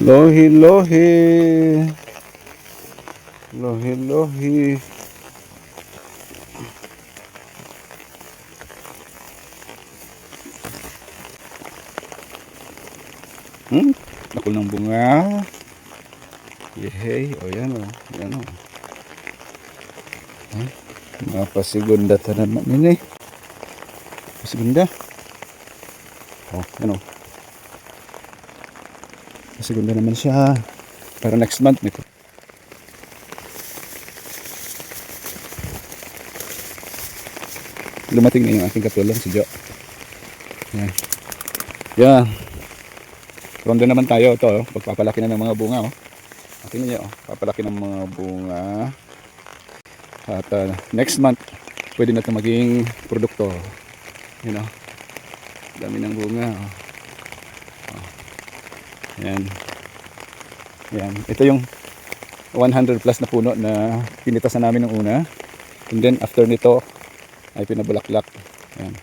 Lohi, lohi. Lohi, lohi. Ako ng bunga. Yehey. O yan o. Yan o. Mga pasigunda tanan namin eh. Pasigunda. O, yan o. Pasigunda naman siya. Para next month nito. Lumating na yung ating katulong si Jo. Yan. Yan. Rondo naman tayo. Ito, pagpapalaki na ng mga bunga. Tingnan niyo, papalaki ng mga bunga. At next month, pwede na ito maging produkto. You know, dami ng bunga. Yan. Yan. Ito yung 100 plus na puno na pinitasan namin ng una. And then after nito, ay pinabulaklak. Yan.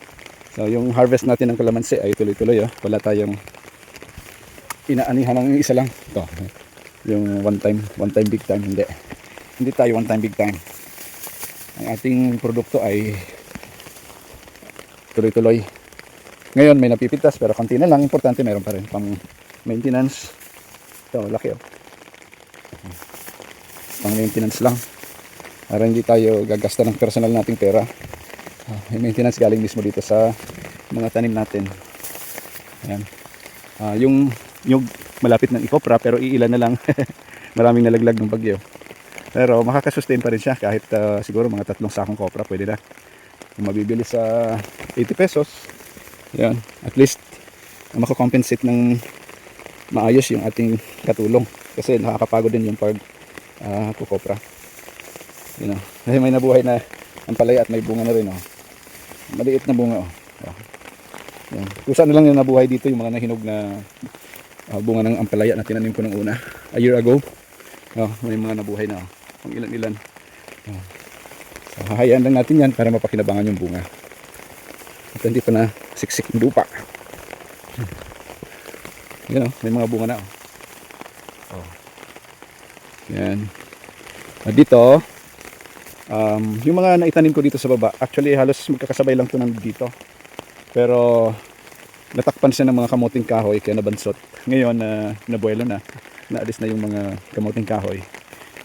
So yung harvest natin ng kalamansi ay tuloy-tuloy. Wala tayong inaanihan ng isa lang. Ito. Yung one time big time. Hindi tayo one time big time. Ang ating produkto ay tuloy-tuloy. Ngayon may napipitas pero konti na lang. Importante meron pa rin pang maintenance. Ito, laki pang maintenance lang. Para hindi tayo gagasta ng personal nating pera. May maintenance galing mismo dito sa mga tanim natin. Ayan. Yung malapit ng ikopra pero iilan na lang. Maraming nalaglag ng bagyo. Pero makakasustain pa rin siya kahit siguro mga 3 sakong kopra pwede na. Kung mabibili sa 80 pesos, yan, at least makakompensate ng maayos yung ating katulong. Kasi nakakapagod din yung pag kukopra. You know, kasi may nabuhay na ampalaya at may bunga na rin. Maliit na bunga. Yan. Kusa na lang yung nabuhay dito yung mga nahinog na bunga ng ampalaya na tinanim ko nung una a year ago. May mga nabuhay na kung ilan-ilan. So hahayaan lang natin yan para mapakinabangan yung bunga. At hindi pa na siksik yung lupa. Yan may mga bunga na. Yan. Dito yung mga naitanim ko dito sa baba, actually halos magkakasabay lang ito nandito. Pero natakpan siya ng mga kamuting kahoy kaya nabansot. Ngayon nabuelo na, naalis na yung mga kamuting kahoy.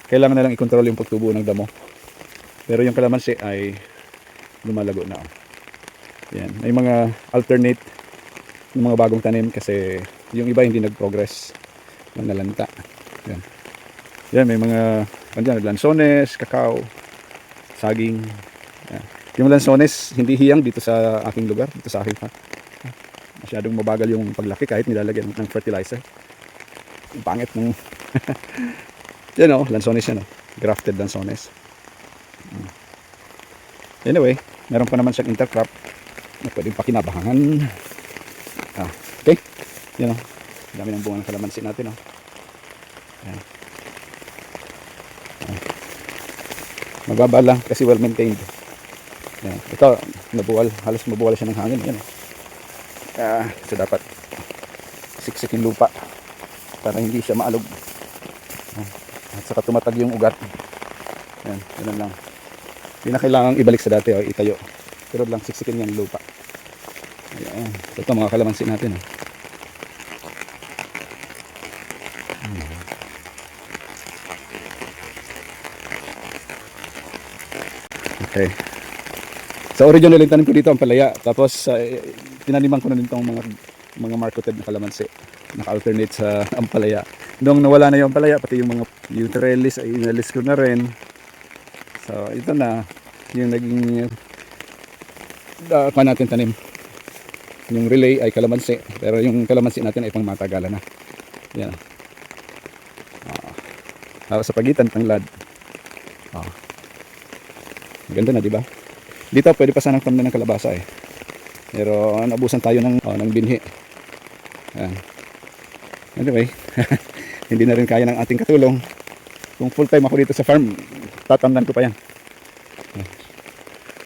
Kailangan na lang i-control yung pagtubo ng damo. Pero yung kalamansi ay lumalago na. Yan, may mga alternate ng mga bagong tanim kasi yung iba hindi nag-progress ng nalanta. Yan. Yan, may mga lansones, kakao, saging. Yan. Yung lansones hindi hiyang dito sa aking lugar, dito sa aking masyadong mabagal yung paglaki kahit nilalagyan ng fertilizer. Ang pangit ng yan lansones yan grafted lansones. Anyway, meron pa naman siyang intercrop na pwedeng pakinabangan. Okay, yan dami ng bunga ng kalamansi natin. Yan. Mababa lang kasi well maintained. Yan. Ito halos mabuwal siya ng hangin. Yan. So dapat siksikin lupa para hindi siya maalog. At saka tumatag yung ugat. Yan, ganun lang. Hindi na kailangang ibalik sa dati itayo. Pero lang siksikin yung lupa. Ayan. Ito mga kalamansi natin. Okay. Sa original yung tanim ko dito ang palaya. Tapos tinaniman ko na din itong mga marketed na kalamansi. Naka-alternate sa ampalaya. Nung nawala na yung ampalaya, pati yung mga trellis ay inalis ko na rin. So ito na yung naging pa natin tanim. Yung relay ay kalamansi, pero yung kalamansi natin ay pang matagalan na. Yan. Sa pagitan tanglad. Maganda na, di ba? Dito pwede pa sanang tamnan ng kalabasa pero nabusan tayo ng binhi. Yan. Anyway, hindi na rin kaya ng ating katulong. Kung full time ako dito sa farm, tatamnan ko pa yan.